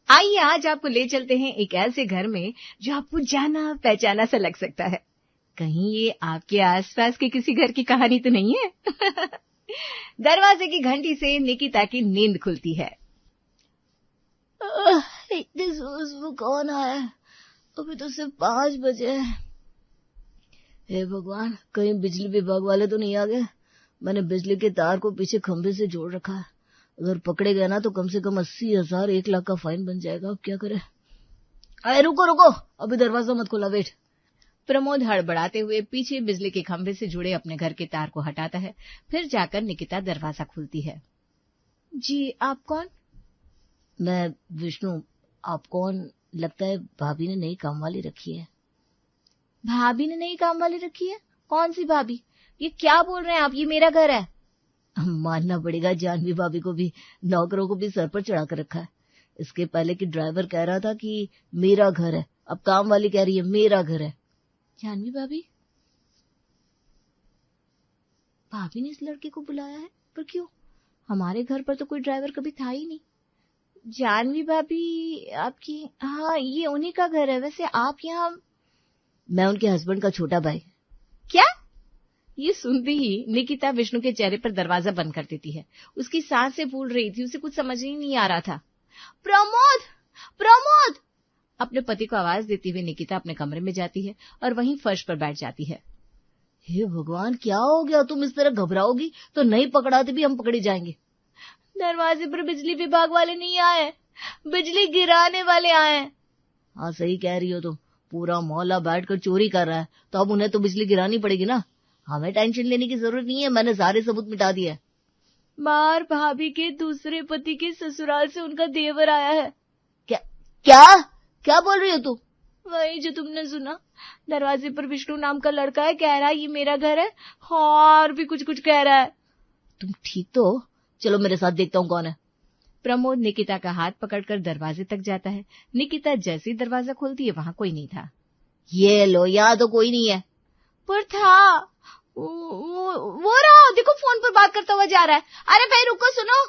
आइए आज आपको ले चलते हैं एक ऐसे घर में जो आपको जाना पहचाना सा लग सकता है। कहीं ये आपके आसपास के किसी घर की कहानी तो नहीं है? दरवाजे की घंटी से निकिता की नींद खुलती है। इतनी सुबह कौन आया? अभी तो सिर्फ 5 बजे हैं। हे भगवान, कहीं बिजली विभाग वाले तो नहीं आ गए? मैंने बिजली के तार को पीछे खंभे से जोड़ रखा है। अगर पकड़े गए ना तो कम से कम 80,000 1 लाख का फाइन बन जाएगा। अब क्या करें? अरे रुको, अभी दरवाजा मत खोला, वेट। प्रमोद हड़बड़ाते हुए पीछे बिजली के खंभे से जुड़े अपने घर के तार को हटाता है। फिर जाकर निकिता दरवाजा खोलती है। जी, आप कौन? मैं विष्णु। आप कौन? लगता है भाभी ने नई काम वाली रखी है। भाभी ने नई काम वाली रखी है? कौन सी भाभी? ये क्या बोल रहे हैं आप? ये मेरा घर है। मानना पड़ेगा, जानवी भाभी को भी, नौकरों को भी सर पर चढ़ा कर रखा है। इसके पहले कि ड्राइवर कह रहा था कि मेरा घर है, अब काम वाली कह रही है मेरा घर है। जानवी भाभी? भाभी ने इस लड़के को बुलाया है, पर क्यों? हमारे घर पर तो कोई ड्राइवर कभी था ही नहीं। जानवी भाभी आपकी? हाँ, ये उन्हीं का घर है। वैसे आप यहाँ? मैं उनके हस्बैंड का छोटा भाई। क्या? ये सुनते ही निकिता विष्णु के चेहरे पर दरवाजा बंद कर देती है। उसकी सांसें फूल रही थी, उसे कुछ समझ ही नहीं आ रहा था। प्रमोद! प्रमोद! अपने पति को आवाज देती हुई निकिता अपने कमरे में जाती है और वहीं फर्श पर बैठ जाती है। हे भगवान, क्या हो गया? तुम इस तरह घबराओगी तो नहीं पकड़ाते भी हम पकड़े जाएंगे। दरवाजे पर बिजली विभाग वाले नहीं आए, बिजली गिराने वाले आए। हाँ, सही कह रही हो तुम। पूरा मोहल्ला बैठकर चोरी कर रहा है, तो अब उन्हें तो बिजली गिरानी पड़ेगी ना। हमें टेंशन लेने की जरूरत नहीं है, मैंने सारे सबूत मिटा दिए। बाहर भाभी के दूसरे पति के ससुराल से उनका देवर आया है। क्या बोल रही हो तू? वही जो तुमने सुना। दरवाजे पर विष्णु नाम का लड़का है, कह रहा है ये मेरा घर है, और भी कुछ कह रहा है। तुम ठीक तो हो? चलो मेरे साथ, देखता हूँ कौन है। प्रमोद निकिता का हाथ पकड़कर दरवाजे तक जाता है। निकिता जैसे ही दरवाजा खोलती है, वहां कोई नहीं था। ये लो, यहाँ तो कोई नहीं है। पर था। वो रहा, देखो फोन पर बात करता हुआ जा रहा है। अरे भाई रुको, सुनो।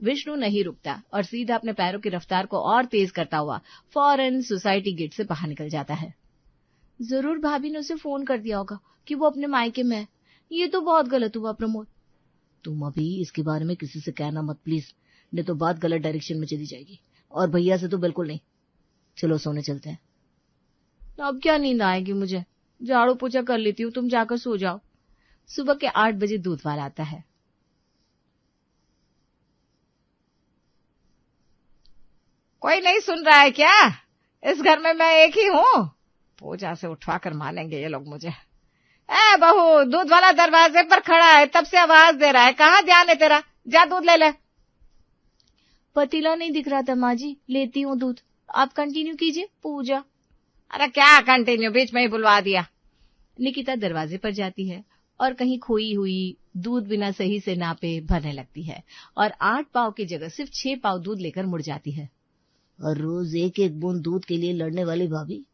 विष्णु नहीं रुकता और सीधा अपने पैरों की रफ्तार को और तेज करता हुआ फौरन सोसाइटी गेट से बाहर निकल जाता है। जरूर भाभी ने उसे फोन कर दिया होगा कि वो अपने मायके में है। ये तो बहुत गलत हुआ प्रमोद। तुम अभी इसके बारे में किसी से कहना मत प्लीज, नहीं तो बात गलत डायरेक्शन में चली जाएगी। और भैया से तो बिल्कुल नहीं। चलो सोने चलते हैं। अब क्या नींद आएगी मुझे? झाड़ू पोछा कर लेती हूँ, तुम जाकर सो जाओ। सुबह के 8 बजे दूध वाला आता है। कोई नहीं सुन रहा है क्या? इस घर में मैं एक ही हूँ। पूजा से उठवा कर मानेंगे ये लोग मुझे। ए बहू, दूध वाला दरवाजे पर खड़ा है, तब से आवाज दे रहा है। कहाँ ध्यान है तेरा? जा दूध ले ले। पतीला नहीं दिख रहा था माँ जी, लेती हूँ दूध। आप कंटिन्यू कीजिए पूजा। अरे क्या कंटिन्यू, बीच में ही बुलवा दिया। निकिता दरवाजे पर जाती है और कहीं खोई हुई दूध बिना सही से नापे भरने लगती है और 8 पाव की जगह सिर्फ 6 पाव दूध लेकर मुड़ जाती है। और रोज एक एक बूंद दूध के लिए लड़ने वाली भाभी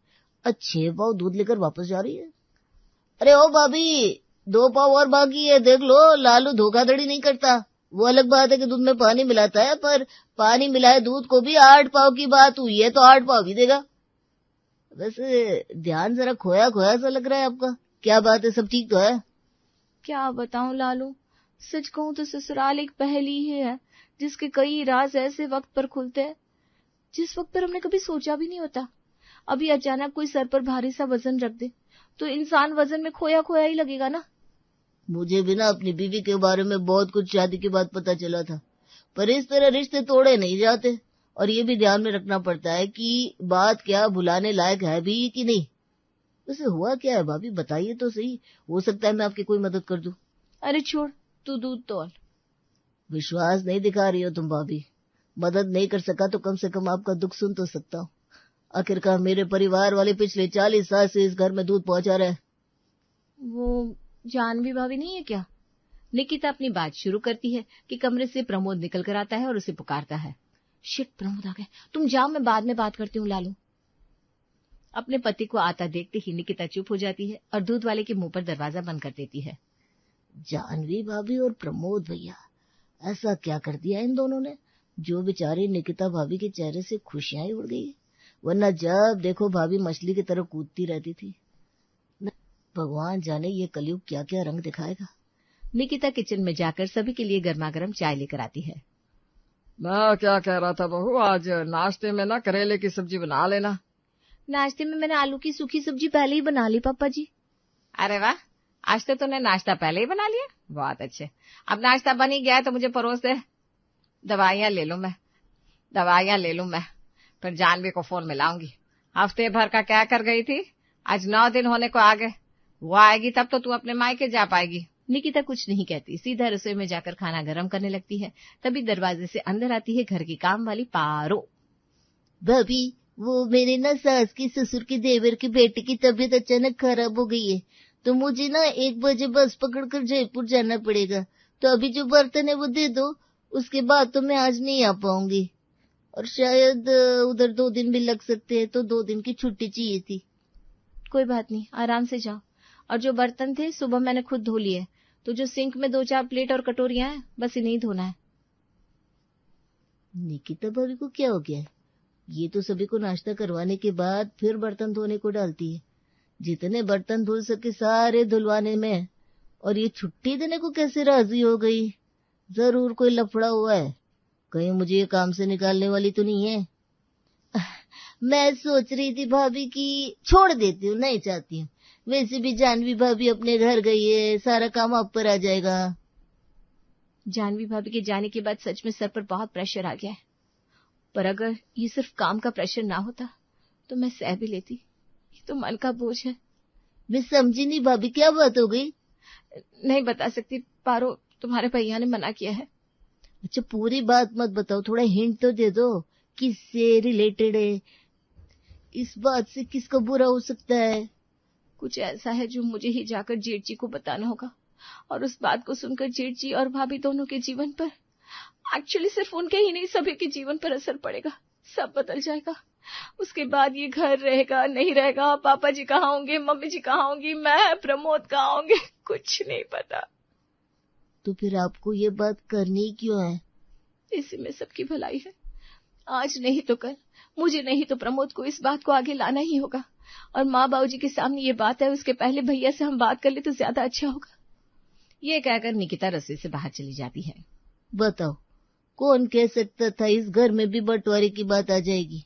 आज 6 पाव दूध लेकर वापस जा रही है। अरे ओ भाभी, 2 पाव और बाकी है, देख लो। लालू धोखाधड़ी नहीं करता। वो अलग बात है कि दूध में पानी मिलाता है, पर पानी मिलाए दूध को भी 8 पाव की बात हुई है तो 8 पाव भी देगा। वैसे ध्यान जरा खोया खोया सा लग रहा है आपका। क्या बात है, सब ठीक तो है? क्या बताऊं लालू, सच कहूं तो ससुराल एक पहेली ही है जिसके कई राज ऐसे वक्त पर खुलते हैं जिस वक्त पर हमने कभी सोचा भी नहीं होता। अभी अचानक कोई सर पर भारी सा वजन रख दे तो इंसान वजन में खोया खोया ही लगेगा ना। मुझे भी ना अपनी बीवी के बारे में बहुत कुछ शादी के बाद पता चला था, पर इस तरह रिश्ते तोड़े नहीं जाते। और ये भी ध्यान में रखना पड़ता है कि बात क्या भुलाने लायक है भी कि नहीं। वैसे हुआ क्या है भाभी, बताइए तो सही। हो सकता है मैं आपकी कोई मदद कर दूं। अरे छोड़, तू दूध तोल। विश्वास नहीं दिखा रही हो तुम भाभी। मदद नहीं कर सका तो कम से कम आपका दुख सुन तो सकता हूँ। आखिरकार मेरे परिवार वाले पिछले 40 साल से इस घर में दूध पहुंचा रहे हैं। वो जानवी भाभी नहीं है क्या? निकिता अपनी बात शुरू करती है कि कमरे से प्रमोद निकल कर आता है और उसे पुकारता है। शिट, प्रमोद आ गए। तुम जाओ, मैं बाद में बात करती हूँ लालू। अपने पति को आता देखते ही निकिता चुप हो जाती है और दूध वाले के मुंह पर दरवाजा बंद कर देती है। जानवी भाभी और प्रमोद भैया, ऐसा क्या कर दिया इन दोनों ने? जो बेचारी निकिता भाभी के चेहरे से खुशियां ही उड़ गई, वरना जब देखो भाभी मछली की तरह कूदती रहती थी। भगवान जाने ये कलयुग क्या क्या रंग दिखाएगा। निकिता किचन में जाकर सभी के लिए गर्मा गर्म चाय लेकर आती है। मैं क्या कह रहा था बहू, आज नाश्ते में ना करेले की सब्जी बना लेना। नाश्ते में मैंने आलू की सूखी सब्जी पहले ही बना ली पापा जी। अरे वाह, आज तो तूने नाश्ता पहले ही बना लिया, बहुत अच्छे। अब नाश्ता बन ही गया तो मुझे परोस दे, दवाइयां ले लूं मैं, फिर जानवी को फोन मिलाऊंगी। हफ्ते भर का क्या कर गई थी, आज 9 दिन होने को आ गए। वो आएगी तब तो तू अपने मायके जा पाएगी। निकिता कुछ नहीं कहती, सीधा रसोई में जाकर खाना गर्म करने लगती है। तभी दरवाजे से अंदर आती है घर की काम वाली पारो। भाभी, वो मेरे ना सास की ससुर की देवर की बेटी की तबीयत अचानक खराब हो गई है, तो मुझे ना 1 बजे बस पकड़कर जयपुर जाना पड़ेगा। तो अभी जो बर्तन है वो दे दो, उसके बाद तो मैं आज नहीं आ पाऊंगी, और शायद उधर 2 दिन भी लग सकते हैं, तो 2 दिन की छुट्टी चाहिए थी। कोई बात नहीं, आराम से जाओ। और जो बर्तन थे सुबह मैंने खुद धो लिए, तो जो सिंक में 2-4 प्लेट और कटोरियां हैं बस इन्हीं धोना है। निकिता भाभी को क्या हो गया है? ये तो सभी को नाश्ता करवाने के बाद फिर बर्तन धोने को डालती है। जितने बर्तन धुल सके सारे धुलवाने में, और ये छुट्टी देने को कैसे राजी हो गई? जरूर कोई लफड़ा हुआ है, कहीं मुझे ये काम से निकालने वाली तो नहीं है। मैं सोच रही थी भाभी की छोड़ देती हूँ, नहीं चाहती हूँ। वैसे भी जानवी भाभी अपने घर गई है, सारा काम आप पर आ जाएगा। जानवी भाभी के जाने के बाद सच में सर पर बहुत प्रेशर आ गया है, पर अगर ये सिर्फ काम का प्रेशर ना होता तो मैं सह भी लेती। ये तो मन का बोझ है। मैं समझी नहीं भाभी, क्या बात हो गई? नहीं बता सकती पारो, तुम्हारे भैया ने मना किया है। अच्छा, पूरी बात मत बताओ, थोड़ा हिंट तो दे दो, किससे रिलेटेड है? इस बात से किसका बुरा हो सकता है? कुछ ऐसा है जो मुझे ही जाकर जेठ जी को बताना होगा, और उस बात को सुनकर जेठ जी और भाभी दोनों के जीवन पर, एक्चुअली सिर्फ उनके ही नहीं सभी के जीवन पर असर पड़ेगा। सब बदल जाएगा। उसके बाद ये घर रहेगा नहीं रहेगा, पापा जी कहाँ होंगे, मम्मी जी कहाँ होंगी, मैं प्रमोद कहाँ होंगे, कुछ नहीं पता। तो फिर आपको ये बात करनी क्यों है? इसी में सबकी भलाई है। आज नहीं तो कल, मुझे नहीं तो प्रमोद को इस बात को आगे लाना ही होगा, और माँ बाबू जी के सामने ये बात है, उसके पहले भैया से हम बात कर ले तो ज्यादा अच्छा होगा। ये कहकर निकिता रसोई से बाहर चली जाती है। बताओ, कौन कह सकता था इस घर में भी बंटवारे की बात आ जाएगी?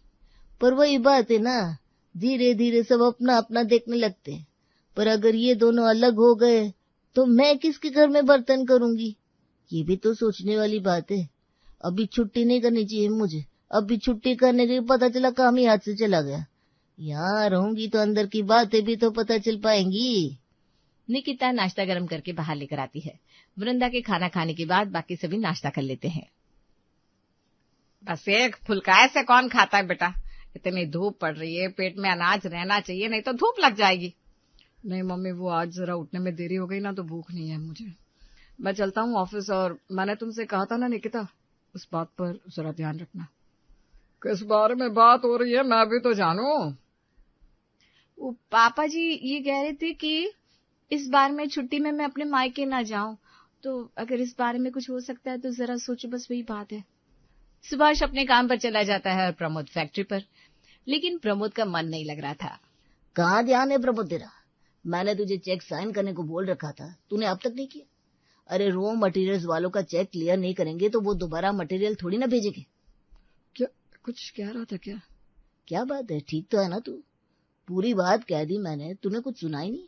पर वही बात है ना, धीरे धीरे सब अपना अपना देखने लगते हैं। पर अगर ये दोनों अलग हो गए तो मैं किसके घर में बर्तन करूंगी? ये भी तो सोचने वाली बात है। अभी छुट्टी नहीं करनी चाहिए मुझे। अभी छुट्टी करने के पता चला काम ही हाथ से चला गया। यहाँ रहूंगी तो अंदर की बातें भी तो पता चल पाएंगी। निकिता नाश्ता गर्म करके बाहर लेकर आती है। वृंदा के खाना खाने के बाद बाकी सभी नाश्ता कर लेते हैं। बस एक फुल्का से कौन खाता है बेटा? इतनी धूप पड़ रही है, पेट में अनाज रहना चाहिए, नहीं तो धूप लग जाएगी। नहीं मम्मी, वो आज जरा उठने में देरी हो गई ना, तो भूख नहीं है मुझे। मैं चलता हूँ ऑफिस, और मैंने तुमसे कहा था ना निकिता, उस बात पर जरा ध्यान रखना। किस बारे में बात हो रही है, मैं भी तो जानूं। वो पापा जी ये कह रहे थे कि इस बार में छुट्टी में मैं अपने मायके ना जाऊं, तो अगर इस बारे में कुछ हो सकता है तो जरा सोचो, बस वही बात है। सुभाष अपने काम पर चला जाता है और प्रमोद फैक्ट्री पर, लेकिन प्रमोद का मन नहीं लग रहा था। कहाँ ध्यान है प्रमोद तेरा? मैंने तुझे चेक साइन करने को बोल रखा था, तूने अब तक नहीं किया। अरे रॉ मटेरियल्स वालों का चेक क्लियर नहीं करेंगे तो वो दोबारा मटेरियल थोड़ी ना भेजेंगे। क्या कुछ कह रहा था क्या? क्या बात है, ठीक तो है ना तू? पूरी बात कह दी मैंने, तूने कुछ सुना ही नहीं।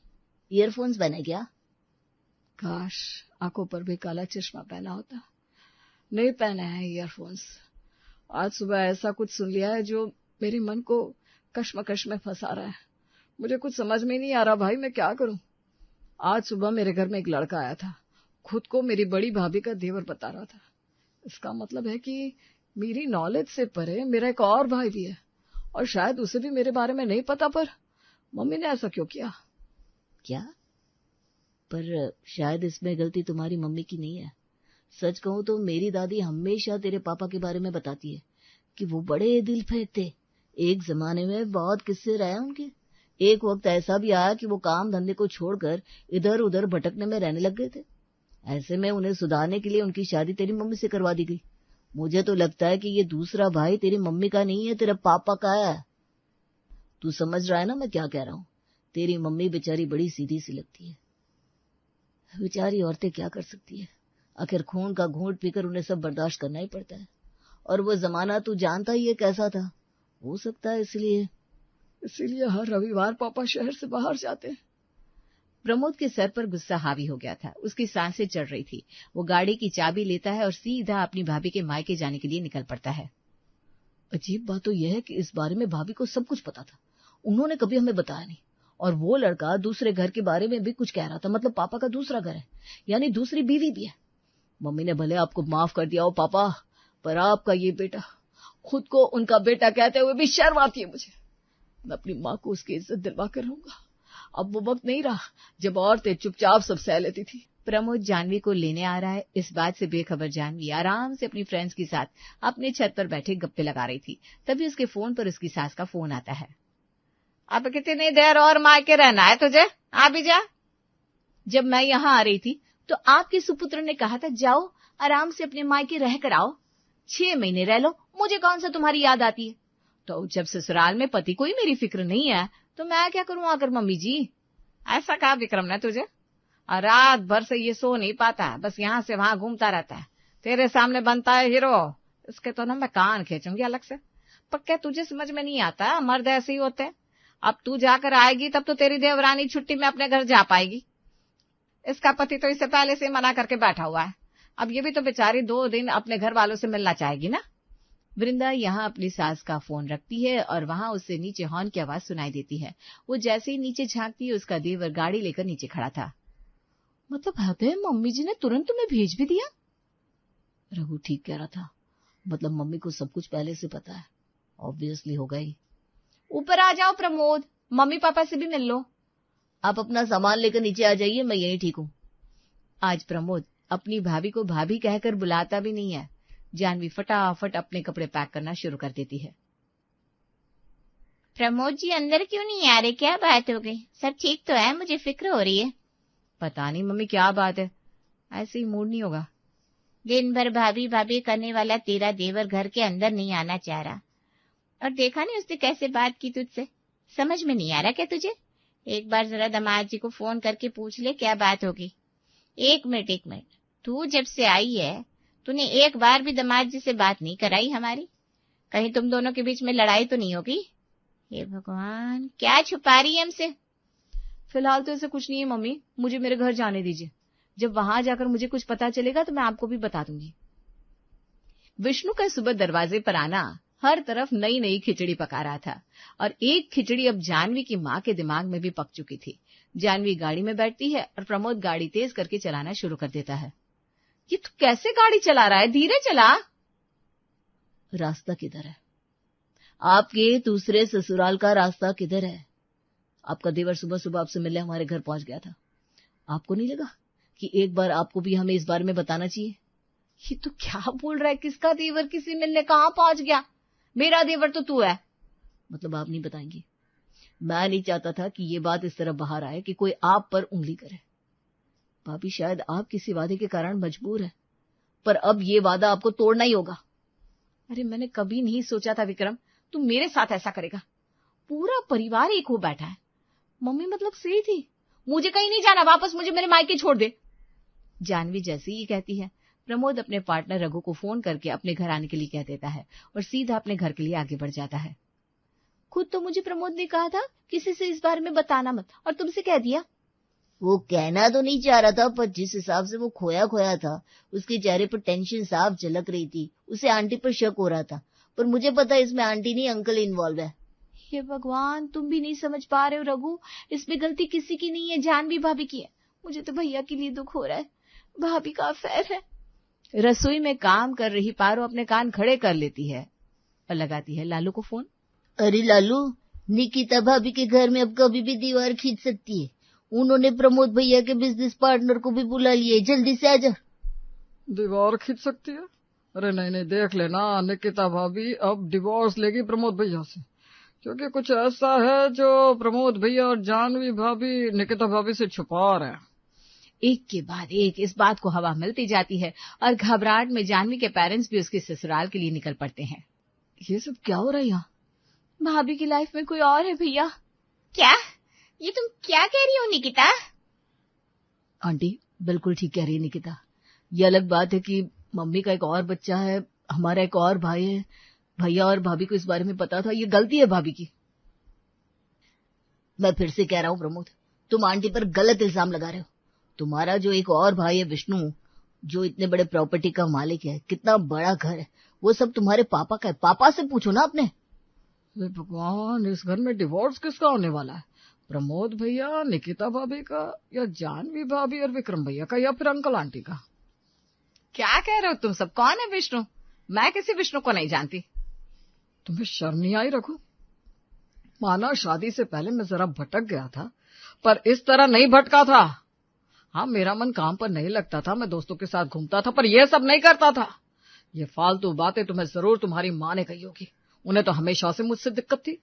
ईयरफोन्स पहने क्या? काश आंखों पर भी काला चश्मा पहना होता। नहीं पहना है ईयरफोन्स। आज सुबह ऐसा कुछ सुन लिया है जो मेरे मन को कश्मकश में फंसा रहा है। मुझे कुछ समझ में नहीं आ रहा भाई, मैं क्या करूं। आज सुबह मेरे घर में एक लड़का आया था, खुद को मेरी बड़ी भाभी का देवर बता रहा था। इसका मतलब है कि मेरी नॉलेज से परे मेरा एक और भाई भी है, और शायद उसे भी मेरे बारे में नहीं पता, पर मम्मी ने ऐसा क्यों किया? क्या? पर शायद इसमें गलती तुम्हारी मम्मी की नहीं है। सच कहूं तो मेरी दादी हमेशा तेरे पापा के बारे में बताती है कि वो बड़े दिल फेंक थे। एक जमाने में बहुत किस्से रहे उनके। एक वक्त ऐसा भी आया कि वो काम धंधे को छोड़कर इधर उधर भटकने में रहने लग गए थे। ऐसे में उन्हें सुधारने के लिए उनकी शादी तेरी मम्मी से करवा दी गई, मुझे तो लगता है कि ये दूसरा भाई तेरी मम्मी का नहीं है, तेरे पापा का है। तू समझ रहा है ना मैं क्या कह रहा हूं? तेरी मम्मी बेचारी बड़ी सीधी सी लगती है। बेचारी औरतें क्या कर सकती है, आखिर खून का घूंट पीकर उन्हें सब बर्दाश्त करना ही पड़ता है। और वो जमाना तू जानता ही है कैसा था। हो सकता है इसीलिए हर रविवार पापा शहर से बाहर जाते हैं। प्रमोद के सर पर गुस्सा हावी हो गया था, उसकी सांसें चढ़ रही थी। वो गाड़ी की चाबी लेता है और सीधा अपनी भाभी के मायके जाने के लिए निकल पड़ता है। अजीब बात तो यह है कि इस बारे में भाभी को सब कुछ पता था, उन्होंने कभी हमें बताया नहीं। और वो लड़का दूसरे घर के बारे में भी कुछ कह रहा था, मतलब पापा का दूसरा घर है, यानी दूसरी बीवी भी है। मम्मी ने भले आपको माफ कर दिया हो पापा, पर आपका ये बेटा, खुद को उनका बेटा कहते हुए भी शर्म आती है मुझे। मैं अपनी माँ को उसकी इज्जत दिलवा कर रहूंगा। अब वो वक्त नहीं रहा जब औरतें चुपचाप सब सह लेती थी। प्रमोद जानवी को लेने आ रहा है, इस बात से बेखबर जानवी आराम से अपनी फ्रेंड्स के साथ अपने छत पर बैठे गप्पे लगा रही थी। तभी उसके फोन पर उसकी सास का फोन आता है। अब कितनी देर और मायके रहना है तुझे, आ भी जा। जब मैं यहाँ आ रही थी तो आपके सुपुत्र ने कहा था जाओ आराम से अपने मायके रह कर आओ, 6 महीने रह लो, मुझे कौन सा तुम्हारी याद आती है। तो जब ससुराल में पति को ही मेरी फिक्र नहीं है तो मैं क्या करूं आकर मम्मी जी। ऐसा कहा विक्रम ने तुझे? और रात भर से ये सो नहीं पाता है, बस यहाँ से वहां घूमता रहता है, तेरे सामने बनता है हीरो। इसके तो ना मैं कान खींचूंगी अलग से। पर क्या तुझे समझ में नहीं आता, मर्द ऐसे ही होते हैं। अब तू जाकर आएगी तब तो तेरी देवरानी छुट्टी में अपने घर जा पाएगी। इसका पति तो इससे पहले से मना करके बैठा हुआ है, अब ये भी तो बेचारी 2 दिन अपने घर वालों से मिलना चाहेगी ना। वृंदा यहाँ अपनी सास का फोन रखती है और वहां उससे नीचे हॉर्न की आवाज सुनाई देती है। वो जैसे ही नीचे झांकती है उसका देवर गाड़ी लेकर नीचे खड़ा था। मतलब है मम्मी जी ने तुरंत तुम्हें भेज भी दिया? रघु ठीक कह रहा था, मतलब मम्मी को सब कुछ पहले से पता है। ऑब्वियसली होगा ही। ऊपर आ जाओ प्रमोद, मम्मी पापा से भी मिल लो। आप अपना सामान लेकर नीचे आ जाइए, मैं यहीं ठीक हूँ। आज प्रमोद अपनी भाभी को भाभी कहकर बुलाता भी नहीं है। जानवी फटाफट अपने कपड़े पैक करना शुरू कर देती है। प्रमोद जी अंदर क्यों नहीं आ रहे, क्या बात हो गई? सब ठीक तो है, मुझे फिक्र हो रही है। पता नहीं मम्मी क्या बात है, ऐसे ही मूड नहीं होगा। दिन भर भाभी भाभी करने वाला तेरा देवर घर के अंदर नहीं आना चाह रहा। और देखा नहीं उसने कैसे बात की तुझसे, समझ में नहीं आ रहा क्या तुझे? एक बार जरा दामाद जी को फोन करके पूछ ले क्या बात होगी। एक मिनट, तू जब से आई है तूने एक बार भी दामाद जी से बात नहीं कराई हमारी? कहीं तुम दोनों के बीच में लड़ाई तो नहीं होगी? हे भगवान, क्या छुपा रही है हमसे? फिलहाल तो ऐसा कुछ नहीं है मम्मी, मुझे मेरे घर जाने दीजिए। जब वहां जाकर मुझे कुछ पता चलेगा तो मैं आपको भी बता दूंगी। विष्णु का सुबह दरवाजे पर आना हर तरफ नई नई खिचड़ी पका रहा था और एक खिचड़ी अब जानवी की माँ के दिमाग में भी पक चुकी थी। जानवी गाड़ी में बैठती है और प्रमोद गाड़ी तेज करके चलाना शुरू कर देता है। ये तू कैसे गाड़ी चला रहा है, धीरे चला। रास्ता किधर है? आपके दूसरे ससुराल का रास्ता किधर है? आपका देवर सुबह सुबह आपसे मिलने हमारे घर पहुंच गया था। आपको नहीं लगा कि एक बार आपको भी हमें इस बारे में बताना चाहिए? ये तो क्या बोल रहा है, किसका देवर किसी मिलने कहाँ पहुंच गया? मेरा देवर तो तू है। मतलब आप नहीं बताएंगी? मैं नहीं चाहता था कि ये बात इस तरह बाहर आए कि कोई आप पर उंगली करे। भाभी शायद आप किसी वादे के कारण मजबूर है, पर अब ये वादा आपको तोड़ना ही होगा। अरे मैंने कभी नहीं सोचा था विक्रम तू मेरे साथ ऐसा करेगा। पूरा परिवार एक हो बैठा है। मम्मी मतलब सही थी, मुझे कहीं नहीं जाना, वापस मुझे मेरे मायके छोड़ दे। जानवी जैसे ही कहती है प्रमोद अपने पार्टनर रघु को फोन करके अपने घर आने के लिए कह देता है और सीधा अपने घर के लिए आगे बढ़ जाता है। खुद तो मुझे प्रमोद ने कहा था किसी से इस बारे में बताना मत, और तुमसे कह दिया। वो कहना तो नहीं चाह रहा था, पर जिस हिसाब से वो खोया खोया था उसके चेहरे पर टेंशन साफ झलक रही थी। उसे आंटी पर शक हो रहा था, पर मुझे पता है इसमें आंटी नहीं अंकल इन्वॉल्व है। हे भगवान, तुम भी नहीं समझ पा रहे हो रघु, इसमें गलती किसी की नहीं है, जानवी भाभी की है। मुझे तो भैया के लिए दुख हो रहा है, भाभी का अफेयर है। रसोई में काम कर रही पारो अपने कान खड़े कर लेती है और लगाती है लालू को फोन। अरे लालू, निकिता भाभी के घर में अब कभी भी दीवार खींच सकती है। उन्होंने प्रमोद भैया के बिजनेस पार्टनर को भी बुला लिया है, जल्दी से आजा। दीवार खींच सकती है? अरे नहीं, देख लेना, निकिता भाभी अब डिवोर्स लेगी प्रमोद भैया से, क्योंकि कुछ ऐसा है जो प्रमोद भैया और जानवी भाभी निकिता भाभी से छुपा रहे हैं। एक के बाद एक इस बात को हवा मिलती जाती है और घबराहट में जानवी के पेरेंट्स भी उसके ससुराल के लिए निकल पड़ते हैं। ये सब क्या हो रहा है यहाँ? भाभी की लाइफ में कोई और है भैया। क्या? ये तुम क्या कह रही हो निकिता? आंटी बिल्कुल ठीक कह रही है निकिता। ये अलग बात है कि मम्मी का एक और बच्चा है, हमारा एक और भाई है। भैया और भाभी को इस बारे में पता था, ये गलती है भाभी की। मैं फिर से कह रहा हूँ प्रमोद, तुम आंटी पर गलत इल्जाम लगा रहे हो। तुम्हारा जो एक और भाई है विष्णु, जो इतने बड़े प्रॉपर्टी का मालिक है, कितना बड़ा घर है, वो सब तुम्हारे पापा का है। पापा से पूछो ना अपने। हे भगवान, इस घर में डिवोर्स किसका होने वाला है? प्रमोद भैया, निकिता भाभी का, या जानवी भाभी और विक्रम भैया का, या फिर अंकल आंटी का? क्या कह रहे हो तुम सब? कौन है विष्णु? मैं किसी विष्णु को नहीं जानती। तुम्हें शर्म नहीं आई रघु? माना शादी से पहले मैं जरा भटक गया था, पर इस तरह नहीं भटका था। हाँ, मेरा मन काम पर नहीं लगता था, मैं दोस्तों के साथ घूमता था, पर यह सब नहीं करता था। ये फालतू बातें तुम्हें जरूर तुम्हारी माँ ने कही होगी। उन्हें तो हमेशा से मुझसे दिक्कत थी।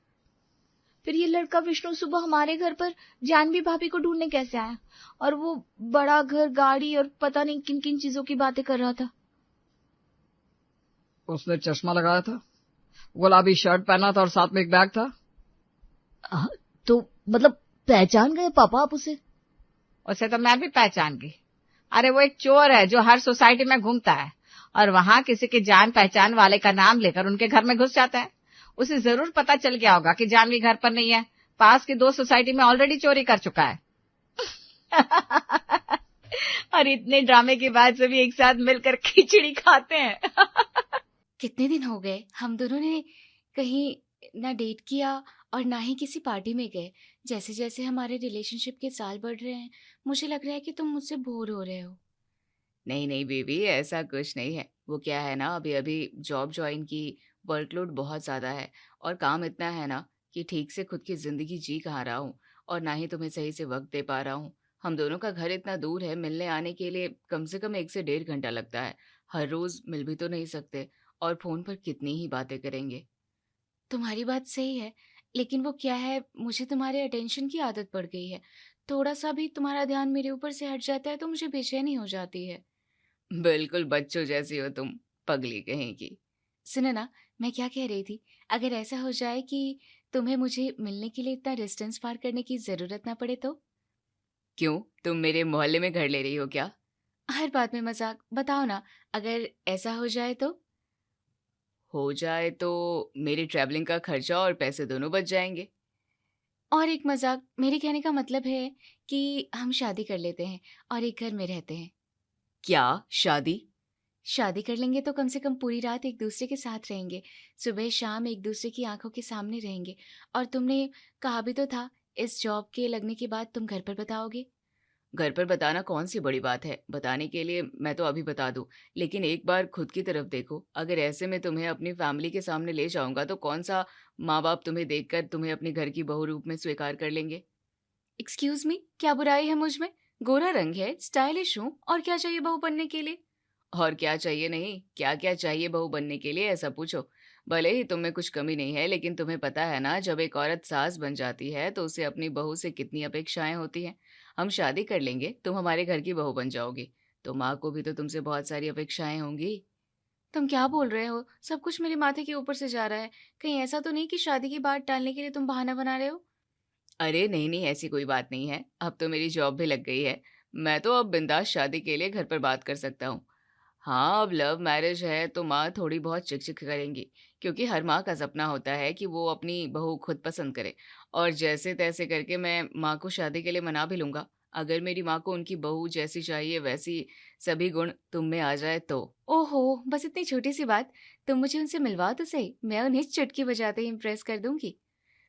फिर ये लड़का विष्णु सुबह हमारे घर पर जानवी भाभी को ढूंढने कैसे आया? और वो बड़ा घर, गाड़ी और पता नहीं किन किन चीजों की बातें कर रहा था। उसने चश्मा लगाया था, गुलाबी शर्ट पहना था और साथ में एक बैग था। तो मतलब पहचान गए पापा आप उसे? उसे तो मैं भी पहचान गई। अरे वो एक चोर है जो हर सोसाइटी में घूमता है और वहां किसी के जान पहचान वाले का नाम लेकर उनके घर में घुस जाता है। उसे जरूर पता चल गया होगा कि जानवी घर पर नहीं है। पास की 2 सोसाइटी में ऑलरेडी चोरी कर चुका है। और इतने ड्रामे के बाद सभी एक साथ मिलकर खिचड़ी खाते हैं। कितने दिन हो गए हम दोनों ने कहीं ना डेट किया और ना ही किसी पार्टी में गए। जैसे जैसे हमारे रिलेशनशिप के साल बढ़ रहे हैं, मुझे लग रहा है कि तुम मुझसे बोर हो रहे हो। नहीं नहीं बेबी, ऐसा कुछ नहीं है। वो क्या है ना, अभी अभी जॉब ज्वाइन की, वर्कलोड बहुत ज़्यादा है और काम इतना है ना कि ठीक से खुद की ज़िंदगी जी कहाँ रहा हूँ और ना ही तुम्हें सही से वक्त दे पा रहा हूँ। हम दोनों का घर इतना दूर है, मिलने आने के लिए कम से कम 1 से 1.5 घंटा लगता है। हर रोज़ मिल भी तो नहीं सकते और फ़ोन पर कितनी ही बातें करेंगे। तुम्हारी बात सही है, लेकिन वो क्या है, मुझे तुम्हारे अटेंशन की आदत पड़ गई है। थोड़ा सा भी तुम्हारा ध्यान मेरे ऊपर से हट जाता है तो मुझे बेचैनी हो जाती है। बिल्कुल बच्चों जैसी हो तुम, पगली कहीं की। सुनो ना, मैं क्या कह रही थी, अगर ऐसा हो जाए कि तुम्हें मुझे मिलने के लिए इतना डिस्टेंस पार करने की जरूरत ना पड़े तो? क्यों, तुम मेरे मोहल्ले में घर ले रही हो क्या? हर बात में मजाक, बताओ ना, अगर ऐसा हो जाए तो? हो जाए तो मेरी ट्रैवलिंग का खर्चा और पैसे दोनों बच जाएंगे। और एक मजाक, मेरे कहने का मतलब है कि हम शादी कर लेते हैं और एक घर में रहते हैं। क्या शादी? शादी कर लेंगे तो कम से कम पूरी रात एक दूसरे के साथ रहेंगे, सुबह शाम एक दूसरे की आंखों के सामने रहेंगे। और तुमने कहा भी तो था, इस जॉब के लगने के बाद तुम घर पर बताओगे। घर पर बताना कौन सी बड़ी बात है, बताने के लिए मैं तो अभी बता दूं। लेकिन एक बार खुद की तरफ देखो, अगर ऐसे में तुम्हें अपनी फैमिली के सामने ले जाऊंगा तो कौन सा माँ बाप तुम्हें देखकर तुम्हें अपने घर की बहू रूप में स्वीकार कर लेंगे? एक्सक्यूज मी, क्या बुराई है मुझ में? गोरा रंग है, स्टाइलिश हूँ, और क्या चाहिए बहू बनने के लिए? और क्या चाहिए नहीं, क्या क्या चाहिए बहू बनने के लिए ऐसा पूछो। भले ही तुम में कुछ कमी नहीं है, लेकिन तुम्हें पता है ना, जब एक औरत सास बन जाती है तो उसे अपनी बहू से कितनी अपेक्षाएं होती हैं। हम शादी कर लेंगे, तुम हमारे घर की बहू बन जाओगी, तो माँ को भी तो तुमसे बहुत सारी अपेक्षाएं होंगी। तुम क्या बोल रहे हो? सब कुछ मेरे माथे के ऊपर से जा रहा है। कहीं ऐसा तो नहीं कि शादी की बात टालने के लिए तुम बहाना बना रहे हो? अरे नहीं नहीं, ऐसी कोई बात नहीं है। अब तो मेरी जॉब भी लग गई है, मैं तो अब बिंदास शादी के लिए घर पर बात कर सकता हूँ। हाँ, अब लव मैरिज है तो माँ थोड़ी बहुत चिक-चिक करेंगी, क्योंकि हर माँ का सपना होता है कि वो अपनी बहू खुद पसंद करे। और जैसे-तैसे करके मैं माँ को शादी के लिए मना भी लूँगा, अगर मेरी माँ को उनकी बहू जैसी चाहिए वैसी सभी गुण तुम में आ जाए तो। ओहो, बस इतनी छोटी सी बात, तुम मुझे उनसे मिलवा तो सही, मैं उन्हें चुटकी बजाते ही इम्प्रेस कर दूंगी।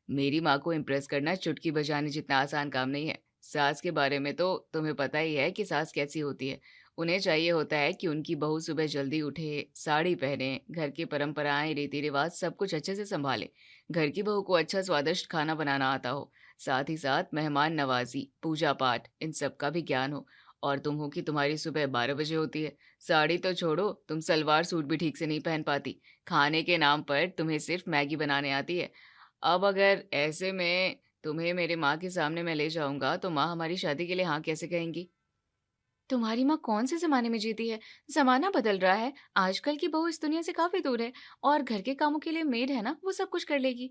मेरी माँ को इम्प्रेस करना चुटकी बजाने जितना आसान काम नहीं है। सास के बारे में तो तुम्हें पता ही है कि सास कैसी होती है। उन्हें चाहिए होता है कि उनकी बहू सुबह जल्दी उठे, साड़ी पहने, घर की परंपराएं, रीति रिवाज सब कुछ अच्छे से संभाले। घर की बहू को अच्छा स्वादिष्ट खाना बनाना आता हो, साथ ही साथ मेहमान नवाजी, पूजा पाठ, इन सब का भी ज्ञान हो। और तुम हो कि तुम्हारी सुबह 12 बजे होती है। साड़ी तो छोड़ो, तुम सलवार सूट भी ठीक से नहीं पहन पाती। खाने के नाम पर तुम्हें सिर्फ मैगी बनाने आती है। अब अगर ऐसे में तुम्हें मेरे माँ के सामने मैं ले जाऊंगा तो माँ हमारी शादी के लिए हाँ कैसे कहेंगी? तुम्हारी माँ कौन से जमाने में जीती है? जमाना बदल रहा है, आजकल की बहू इस दुनिया से काफी दूर है, और घर के कामों के लिए मेड है ना, वो सब कुछ कर लेगी।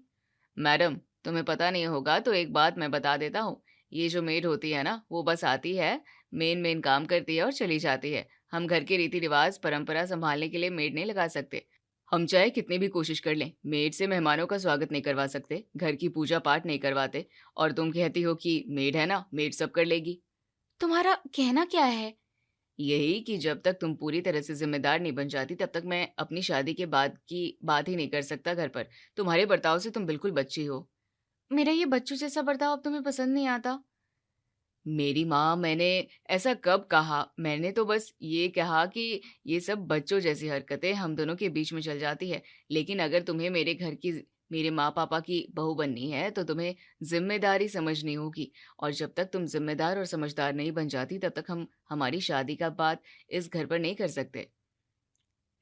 मैडम, तुम्हें पता नहीं होगा तो एक बात मैं बता देता हूँ। ये जो मेड होती है ना, वो बस आती है, मेन काम करती है और चली जाती है। हम घर के रीति रिवाज परंपरा संभालने के लिए मेड नहीं लगा सकते। हम चाहे कितनी भी कोशिश कर लें, मेड से मेहमानों का स्वागत नहीं करवा सकते, घर की पूजा पाठ नहीं करवाते। और तुम कहती हो कि मेड है ना, मेड सब कर लेगी। तुम्हारा कहना क्या है? यही कि जब तक तुम पूरी तरह से जिम्मेदार नहीं बन जाती, तब तक मैं अपनी शादी के बाद की बात ही नहीं कर सकता घर पर। तुम्हारे बर्ताव से तुम बिल्कुल बच्ची हो। मेरा ये बच्चों जैसा बर्ताव अब तुम्हें पसंद नहीं आता? मेरी माँ, मैंने ऐसा कब कहा? मैंने तो बस ये कहा कि ये सब बच्चों जैसी हरकतें हम दोनों के बीच में चल जाती है। लेकिन अगर तुम्हें मेरे घर की, मेरे माँ पापा की बहू बननी है तो तुम्हें जिम्मेदारी समझनी होगी। और जब तक तुम जिम्मेदार और समझदार नहीं बन जाती, तब तक हम हमारी शादी का बात इस घर पर नहीं कर सकते।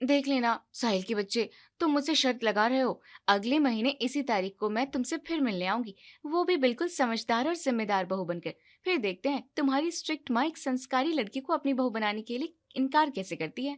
देख लेना साहिल के बच्चे, तुम मुझसे शर्त लगा रहे हो। अगले महीने इसी तारीख को मैं तुमसे फिर मिलने आऊंगी, वो भी बिल्कुल समझदार और जिम्मेदार बहू बनकर। फिर देखते हैं तुम्हारी स्ट्रिक्ट माँ एक संस्कारी लड़की को अपनी बहू बनाने के लिए इनकार कैसे करती है।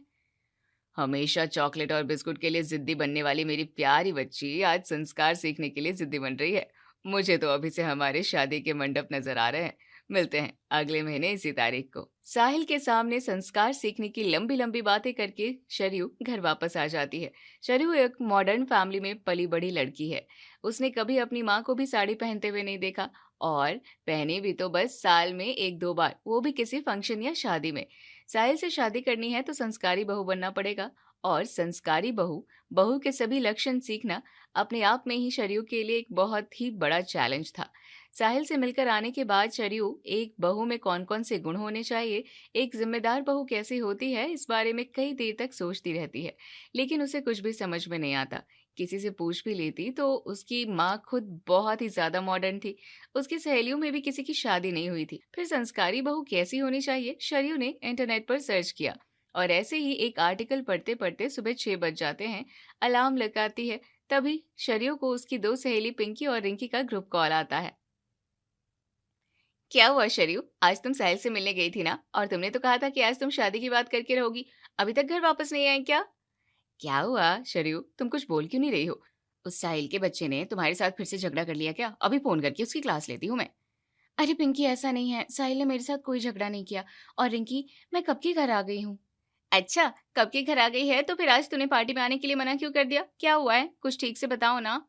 हमेशा चॉकलेट और बिस्कुट के लिए जिद्दी बनने वाली मेरी प्यारी बच्ची आज संस्कार सीखने के लिए जिद्दी बन रही है। मुझे तो अभी से हमारे शादी के मंडप नजर आ रहे हैं। मिलते हैं अगले महीने इसी तारीख को। साहिल के सामने संस्कार सीखने की लंबी लंबी बातें करके शरयू घर वापस आ जाती है। शरयू एक मॉडर्न फैमिली में पली बड़ी लड़की है। उसने कभी अपनी माँ को भी साड़ी पहनते हुए नहीं देखा, और पहने भी तो बस साल में 1-2 बार, वो भी किसी फंक्शन या शादी में। साहिल से शादी करनी है तो संस्कारी बहू बनना पड़ेगा, और संस्कारी बहू के सभी लक्षण सीखना अपने आप में ही शरयू के लिए एक बहुत ही बड़ा चैलेंज था। साहिल से मिलकर आने के बाद शरयू एक बहू में कौन कौन से गुण होने चाहिए, एक जिम्मेदार बहू कैसी होती है, इस बारे में कई देर तक सोचती रहती है। लेकिन उसे कुछ भी समझ में नहीं आता। किसी से पूछ भी लेती तो उसकी माँ खुद बहुत ही ज्यादा मॉडर्न थी। उसकी सहेलियों में भी किसी की शादी नहीं हुई थी। फिर संस्कारी बहू कैसी होनी चाहिए, शरयू ने इंटरनेट पर सर्च किया, और ऐसे ही एक आर्टिकल पढ़ते पढ़ते सुबह 6 बज जाते हैं। अलार्म लगाती है, तभी शरयू को उसकी 2 सहेली पिंकी और रिंकी का ग्रुप कॉल आता है। क्या हुआ शरयू, आज तुम साहिल से मिलने गई थी ना, और तुमने तो कहा था कि आज तुम शादी की बात करके रहोगी। अभी तक घर वापस नहीं आए क्या? क्या हुआ शरयू, तुम कुछ बोल क्यों नहीं रही हो? उस साहिल के बच्चे ने तुम्हारे साथ फिर से झगड़ा कर लिया क्या? अभी फोन करके उसकी क्लास लेती हूँ मैं। अरे पिंकी, ऐसा नहीं है, साहिल ने मेरे साथ कोई झगड़ा नहीं किया। और रिंकी, मैं कब की घर आ गई हूँ। अच्छा, कब के घर आ गई है? तो फिर आज तूने पार्टी में आने के लिए मना क्यों कर दिया? क्या हुआ है, कुछ ठीक से बताओ ना।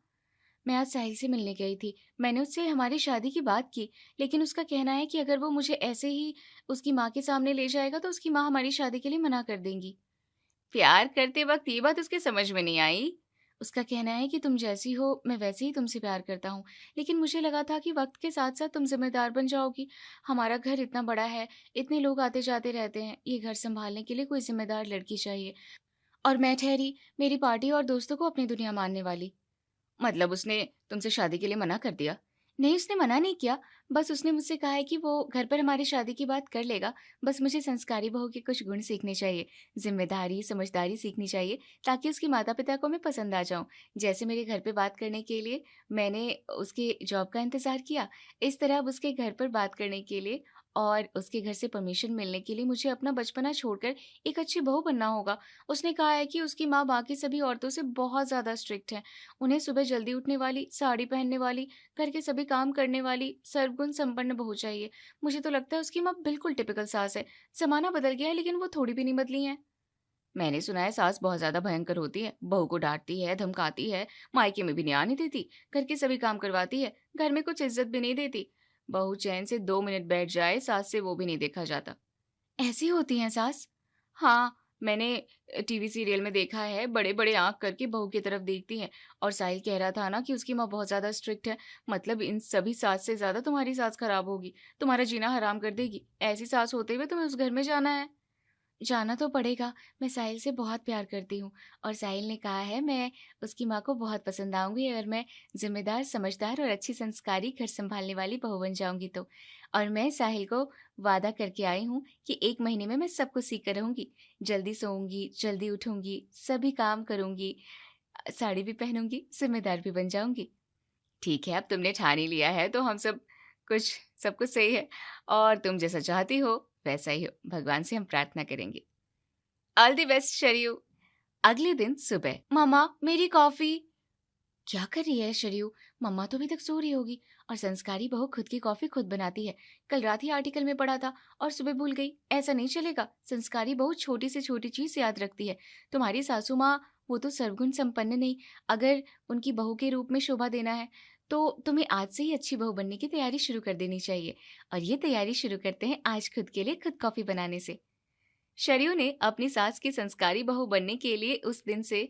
मैं आज साहिल से मिलने गई थी। मैंने उससे हमारी शादी की बात की, लेकिन उसका कहना है कि अगर वो मुझे ऐसे ही उसकी माँ के सामने ले जाएगा तो उसकी माँ हमारी शादी के लिए मना कर देंगी। प्यार करते वक्त ये बात उसके समझ में नहीं आई? उसका कहना है कि तुम जैसी हो मैं वैसे ही तुमसे प्यार करता हूँ, लेकिन मुझे लगा था कि वक्त के साथ साथ तुम जिम्मेदार बन जाओगी। हमारा घर इतना बड़ा है, इतने लोग आते जाते रहते हैं, ये घर संभालने के लिए कोई जिम्मेदार लड़की चाहिए। और मैं ठहरी मेरी पार्टी और दोस्तों को अपनी दुनिया मानने वाली। मतलब उसने तुमसे शादी के लिए मना कर दिया? नहीं, उसने मना नहीं किया, बस उसने मुझसे कहा है कि वो घर पर हमारी शादी की बात कर लेगा। बस मुझे संस्कारी बहू के कुछ गुण सीखने चाहिए, जिम्मेदारी समझदारी सीखनी चाहिए, ताकि उसके माता पिता को मैं पसंद आ जाऊं। जैसे मेरे घर पे बात करने के लिए मैंने उसके जॉब का इंतजार किया, इस तरह अब उसके घर पर बात करने के लिए और उसके घर से परमिशन मिलने के लिए मुझे अपना बचपना छोड़कर एक अच्छी बहू बनना होगा। उसने कहा है कि उसकी माँ बाकी सभी औरतों से बहुत ज्यादा स्ट्रिक्ट है। उन्हें सुबह जल्दी उठने वाली, साड़ी पहनने वाली, घर के सभी काम करने वाली, सर्वगुण संपन्न बहू चाहिए। मुझे तो लगता है उसकी माँ बिल्कुल टिपिकल सास है। जमाना बदल गया है, लेकिन वो थोड़ी भी नहीं बदली है। मैंने सुना है सास बहुत ज्यादा भयंकर होती है, बहू को डांटती है, धमकाती है, मायके में भी नहीं आने देती, घर के सभी काम करवाती है, घर में कुछ इज्जत भी नहीं देती। बहू चैन से 2 मिनट बैठ जाए, सास से वो भी नहीं देखा जाता। ऐसी होती हैं सास? हाँ, मैंने टीवी सीरियल में देखा है, बड़े बड़े आंख करके बहू की तरफ देखती हैं। और साहिल कह रहा था ना कि उसकी माँ बहुत ज्यादा स्ट्रिक्ट है। मतलब इन सभी सास से ज्यादा तुम्हारी सास खराब होगी, तुम्हारा जीना हराम कर देगी। ऐसी सास होते हुए तुम्हें उस घर में जाना है? जाना तो पड़ेगा। मैं साहिल से बहुत प्यार करती हूँ, और साहिल ने कहा है मैं उसकी माँ को बहुत पसंद आऊंगी अगर मैं जिम्मेदार, समझदार और अच्छी संस्कारी घर संभालने वाली बहू बन जाऊंगी तो। और मैं साहिल को वादा करके आई हूँ कि 1 महीने में मैं सब कुछ सीख कर रहूंगी। जल्दी सोऊंगी, जल्दी उठूंगी, सभी काम करूंगी, साड़ी भी पहनूंगी, जिम्मेदार भी बन जाऊंगी। ठीक है, अब तुमने ठान ही लिया है तो हम सब कुछ सही है, और तुम जैसा चाहती हो वैसा ही हो, भगवान से हम प्रार्थना करेंगे। All the best Sharayu. अगले दिन सुबह। मम्मा मेरी कॉफी। क्या कर रही है शरयू? मम्मा तो अभी तक सो रही होगी। और संस्कारी बहू खुद की कॉफी खुद बनाती है। कल रात ही आर्टिकल में पढ़ा था और सुबह भूल गई। ऐसा नहीं चलेगा। संस्कारी बहू छोटी से छोटी चीज याद रखती है। तुम्हारी सासू माँ वो तो सर्वगुण संपन्न नहीं, अगर उनकी बहू के रूप में शोभा देना है तो तुम्हें आज से ही अच्छी बहू बनने की तैयारी शुरू कर देनी चाहिए। और ये तैयारी शुरू करते हैं आज खुद के लिए खुद कॉफी बनाने से। शरयू ने अपनी सास की संस्कारी बहू बनने के लिए उस दिन से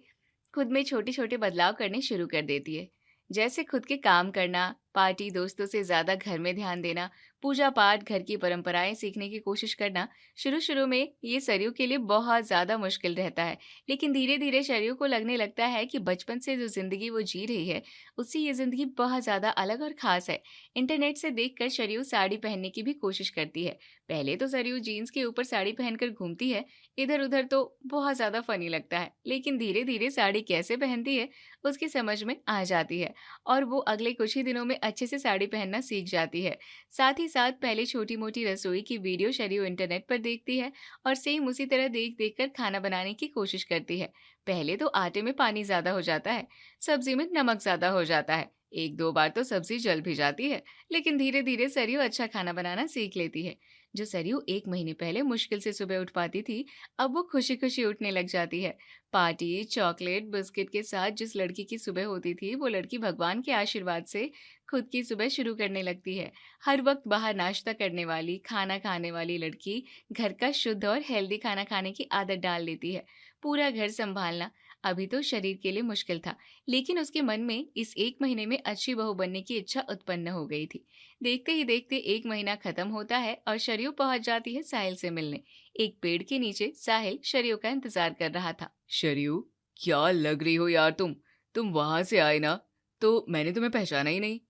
खुद में छोटे छोटे बदलाव करने शुरू कर देती है, जैसे खुद के काम करना, पार्टी दोस्तों से ज्यादा घर में ध्यान देना, पूजा पाठ, घर की परंपराएं सीखने की कोशिश करना। शुरू शुरू में ये सरयू के लिए बहुत ज्यादा मुश्किल रहता है, लेकिन धीरे धीरे शरयू को लगने लगता है कि बचपन से जो जिंदगी वो जी रही है उससे ये जिंदगी बहुत ज्यादा अलग और खास है। इंटरनेट से देखकर शरयू साड़ी पहनने की भी कोशिश करती है। पहले तो सरयू जीन्स के ऊपर साड़ी पहनकर घूमती है, इधर उधर तो बहुत ज्यादा फनी लगता है, लेकिन धीरे धीरे साड़ी कैसे पहनती है उसकी समझ में आ जाती है और वो अगले कुछ ही दिनों में अच्छे से साड़ी पहनना सीख जाती है। साथ ही साथ पहले छोटी मोटी रसोई की वीडियो शरयू इंटरनेट पर देखती है और सेम उसी तरह देख देख कर खाना बनाने की कोशिश करती है। पहले तो आटे में पानी ज्यादा हो जाता है, सब्जी में नमक ज्यादा हो जाता है, एक दो बार तो सब्जी जल भी जाती है, लेकिन धीरे धीरे सरयू अच्छा खाना बनाना सीख लेती है। जो सरयू 1 महीने पहले मुश्किल से सुबह उठ पाती थी, अब वो खुशी खुशी उठने लग जाती है। पार्टी, चॉकलेट, बिस्किट के साथ जिस लड़की की सुबह होती थी वो लड़की भगवान के आशीर्वाद से खुद की सुबह शुरू करने लगती है। हर वक्त बाहर नाश्ता करने वाली, खाना खाने वाली लड़की घर का शुद्ध और हेल्दी खाना खाने की आदत डाल लेती है। पूरा घर संभालना अभी तो शरीर के लिए मुश्किल था, लेकिन उसके मन में इस 1 महीने में अच्छी बहू बनने की इच्छा उत्पन्न हो गई थी। देखते ही देखते 1 महीना खत्म होता है और शरयू पहुंच जाती है साहिल से मिलने। एक पेड़ के नीचे साहिल शरयू का इंतजार कर रहा था। शरयू, क्या लग रही हो यार तुम वहां से आए ना तो मैंने तुम्हें पहचाना ही नहीं।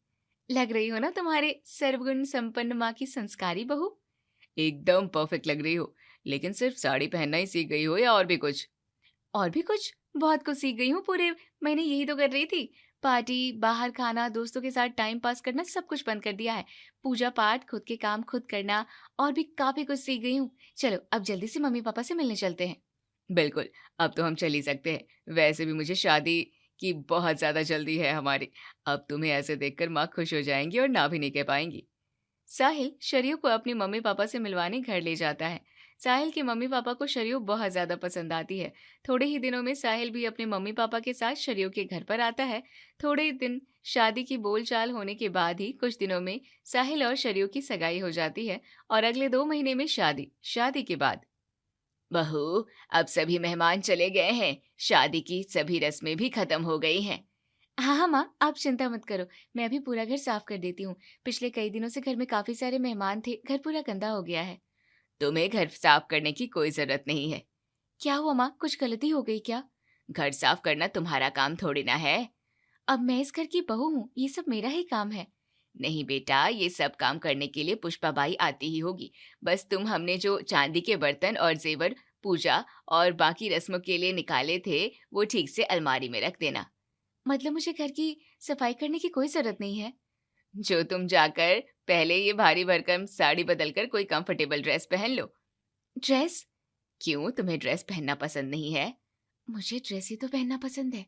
लग रही हो ना तुम्हारे सर्वगुण संपन्न माँ की संस्कारी बहू? एकदम परफेक्ट लग रही हो, लेकिन सिर्फ साड़ी पहनना ही सीख गई हो या और भी कुछ? और भी कुछ, बहुत कुछ सीख गई हूँ। पूरे महीने यही तो कर रही थी। पार्टी, बाहर खाना, दोस्तों के साथ टाइम पास करना सब कुछ बंद कर दिया है। पूजा पाठ, खुद के काम खुद करना और भी काफी कुछ सीख गई हूँ। चलो अब जल्दी से मम्मी पापा से मिलने चलते हैं। बिल्कुल, अब तो हम चल ही सकते हैं। वैसे भी मुझे शादी की बहुत ज्यादा जल्दी है हमारी। अब तुम्हें ऐसे देखकर माँ खुश हो जाएंगी और ना भी नहीं कह पाएंगी। साहिल शरयू को अपने मम्मी पापा से मिलवाने घर ले जाता है। साहिल के मम्मी पापा को शरयू बहुत ज्यादा पसंद आती है। थोड़े ही दिनों में साहिल भी अपने मम्मी पापा के साथ शरयू के घर पर आता है। थोड़े दिन शादी की बोलचाल होने के बाद ही कुछ दिनों में साहिल और शरयू की सगाई हो जाती है और अगले 2 महीने में शादी के बाद। बहू, अब सभी मेहमान चले गए हैं, शादी की सभी रस्में भी खत्म हो गई हैं। हाँ माँ, आप चिंता मत करो, मैं अभी पूरा घर साफ कर देती हूँ। पिछले कई दिनों से घर में काफी सारे मेहमान थे, घर पूरा गंदा हो गया है। तुम्हें घर साफ करने की कोई जरूरत नहीं है। क्या हुआ माँ, कुछ गलती हो गई क्या? घर साफ करना तुम्हारा काम थोड़ी ना है। अब मैं इस घर की बहू हूँ, ये सब मेरा ही काम है। नहीं बेटा, ये सब काम करने के लिए पुष्पाबाई आती ही होगी। बस तुम हमने जो चांदी के बर्तन और जेवर पूजा और बाकी रस्मों के लिए निकाले थे वो ठीक से अलमारी में रख देना। मतलब मुझे घर की सफाई करने की कोई जरूरत नहीं है? जो तुम जाकर पहले ये भारी भरकम साड़ी बदलकर कोई कंफर्टेबल ड्रेस पहन लो। ड्रेस? क्यों, तुम्हें ड्रेस पहनना पसंद नहीं है? मुझे ड्रेस ही तो पहनना पसंद है।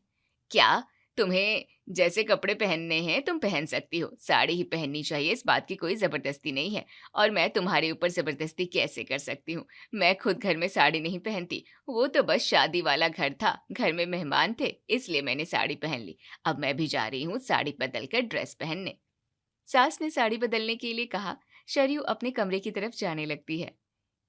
क्या, तुम्हें जैसे कपड़े पहनने हैं तुम पहन सकती हो, साड़ी ही पहननी चाहिए, इस बात की कोई जबरदस्ती नहीं है। और मैं तुम्हारे ऊपर जबरदस्ती कैसे कर सकती हूँ? मैं खुद घर में साड़ी नहीं पहनती, वो तो बस शादी वाला घर था, घर में मेहमान थे इसलिए मैंने साड़ी पहन ली। अब मैं भी जा रही हूँ साड़ी बदलकर ड्रेस पहनने। सास ने साड़ी बदलने के लिए कहा। शरयू अपने कमरे की तरफ जाने लगती है।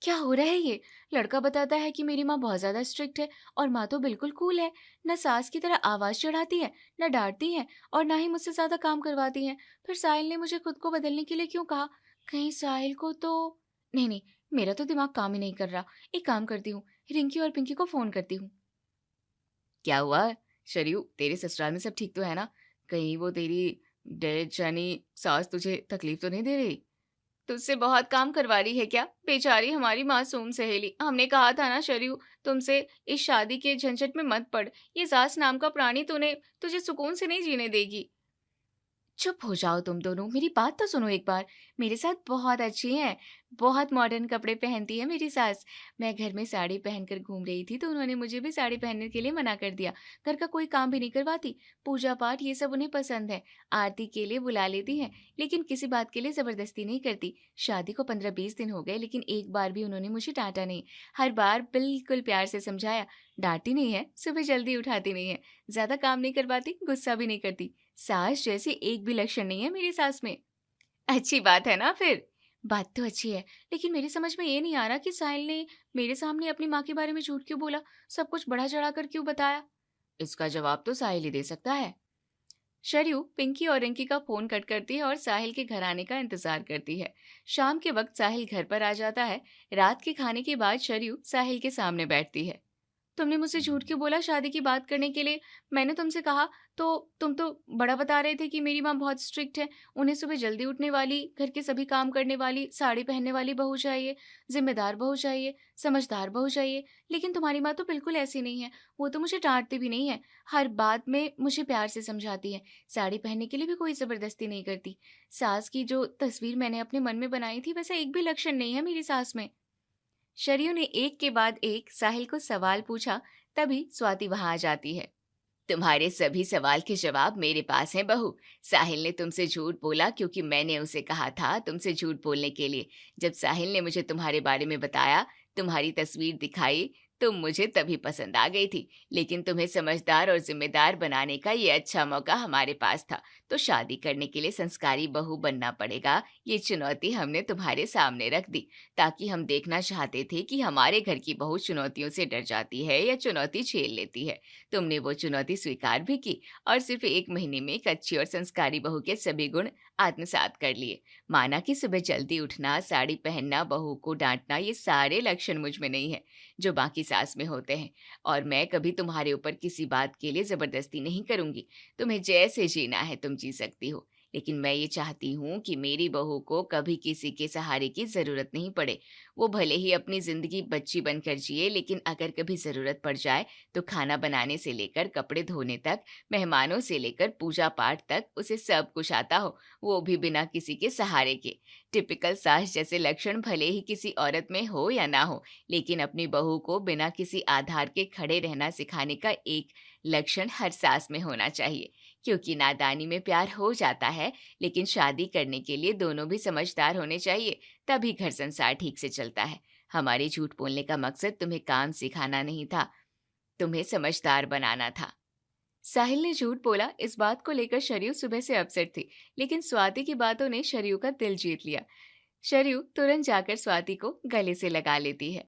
क्या हो रहा है ये? लड़का बताता है कि मेरी माँ बहुत ज्यादा स्ट्रिक्ट है और माँ तो बिल्कुल कूल है, न सास की तरह आवाज चढ़ाती है, न डांटती है और ना ही मुझसे ज्यादा काम करवाती है। फिर साहिल ने मुझे खुद को बदलने के लिए क्यों कहा? कहीं साहिल को तो नहीं, मेरा तो दिमाग काम ही नहीं कर रहा। एक काम करती हूँ, रिंकी और पिंकी को फोन करती हूँ। क्या हुआ शरयू, तेरे ससुराल में सब ठीक तो है ना? कहीं वो तेरी डेड यानी सास तुझे तकलीफ तो नहीं दे रही? तुझसे बहुत काम करवा रही है क्या? बेचारी हमारी मासूम सहेली। हमने कहा था ना शरयू, तुमसे इस शादी के झंझट में मत पड़। ये सास नाम का प्राणी तुझे सुकून से नहीं जीने देगी। चुप हो जाओ तुम दोनों, मेरी बात तो सुनो एक बार। मेरे साथ बहुत अच्छी हैं, बहुत मॉडर्न कपड़े पहनती है मेरी सास। मैं घर में साड़ी पहनकर घूम रही थी तो उन्होंने मुझे भी साड़ी पहनने के लिए मना कर दिया। घर का कोई काम भी नहीं करवाती, पूजा पाठ ये सब उन्हें पसंद है। आरती के लिए बुला लेती हैं, लेकिन किसी बात के लिए जबरदस्ती नहीं करती। शादी को 15-20 दिन हो गए, लेकिन एक बार भी उन्होंने मुझे डांटा नहीं। हर बार बिल्कुल प्यार से समझाया। डांटी नहीं है, सुबह जल्दी उठाती नहीं है, ज्यादा काम नहीं करवाती, गुस्सा भी नहीं करती। सास जैसे एक भी लक्षण नहीं है मेरी सास में। अच्छी बात है ना फिर। बात तो अच्छी है, लेकिन मेरी समझ में ये नहीं आ रहा कि साहिल ने मेरे सामने अपनी माँ के बारे में झूठ क्यों बोला, सब कुछ बढ़ा चढ़ा कर क्यों बताया। इसका जवाब तो साहिल ही दे सकता है। शरयू पिंकी और रिंकी का फोन कट करती है और साहिल के घर आने का इंतजार करती है। शाम के वक्त साहिल घर पर आ जाता है। रात के खाने के बाद शरयू साहिल के सामने बैठती है। तुमने मुझसे झूठ क्यों बोला शादी की बात करने के लिए? मैंने तुमसे कहा तो तुम तो बड़ा बता रहे थे कि मेरी माँ बहुत स्ट्रिक्ट है, उन्हें सुबह जल्दी उठने वाली, घर के सभी काम करने वाली, साड़ी पहनने वाली बहू चाहिए, जिम्मेदार बहू चाहिए, समझदार बहू चाहिए। लेकिन तुम्हारी माँ तो बिल्कुल ऐसी नहीं है। वो तो मुझे डांटती भी नहीं है, हर बात में मुझे प्यार से समझाती है। साड़ी पहनने के लिए भी कोई जबरदस्ती नहीं करती। सास की जो तस्वीर मैंने अपने मन में बनाई थी वैसा एक भी लक्षण नहीं है मेरी सास में। शरयू ने एक के बाद एक साहिल को सवाल पूछा, तभी स्वाति वहां आ जाती है। तुम्हारे सभी सवाल के जवाब मेरे पास हैं बहू। साहिल ने तुमसे झूठ बोला क्योंकि मैंने उसे कहा था तुमसे झूठ बोलने के लिए। जब साहिल ने मुझे तुम्हारे बारे में बताया, तुम्हारी तस्वीर दिखाई, तुम मुझे तभी पसंद आ गई थी। लेकिन तुम्हें समझदार और जिम्मेदार बनाने का ये अच्छा मौका हमारे पास था, तो शादी करने के लिए संस्कारी बहू बनना पड़ेगा। ये चुनौती हमने तुम्हारे सामने रख दी, ताकि हम देखना चाहते थे कि हमारे घर की बहू चुनौतियों से डर जाती है या चुनौती झेल लेती है। तुमने वो चुनौती स्वीकार भी की और सिर्फ 1 महीने में एक अच्छी और संस्कारी बहू के सभी गुण आत्मसात कर लिए। माना कि सुबह जल्दी उठना, साड़ी पहनना, बहू को डांटना, ये सारे लक्षण मुझ में नहीं है जो बाकी सास में होते हैं। और मैं कभी तुम्हारे ऊपर किसी बात के लिए जबरदस्ती नहीं करूंगी। तुम्हें जैसे जीना है तुम जी सकती हो, लेकिन मैं ये चाहती हूँ कि मेरी बहू को कभी किसी के सहारे की जरूरत नहीं पड़े। वो भले ही अपनी जिंदगी बच्ची बनकर जिए, लेकिन अगर कभी जरूरत पड़ जाए तो खाना बनाने से लेकर कपड़े धोने तक, मेहमानों से लेकर पूजा पाठ तक उसे सब कुछ आता हो, वो भी बिना किसी के सहारे के। टिपिकल सास जैसे लक्षण भले ही किसी औरत में हो या ना हो, लेकिन अपनी बहू को बिना किसी आधार के खड़े रहना सिखाने का एक लक्षण हर सास में होना चाहिए। क्योंकि नादानी में प्यार हो जाता है, लेकिन शादी करने के लिए दोनों भी समझदार होने चाहिए, तभी घर संसार ठीक से चलता है। हमारे झूठ बोलने का मकसद तुम्हें काम सिखाना नहीं था, तुम्हें समझदार बनाना था। साहिल ने झूठ बोला, इस बात को लेकर शरयू सुबह से अपसेट थी, लेकिन स्वाति की बातों ने शरयू का दिल जीत लिया। शरयू तुरंत जाकर स्वाति को गले से लगा लेती है।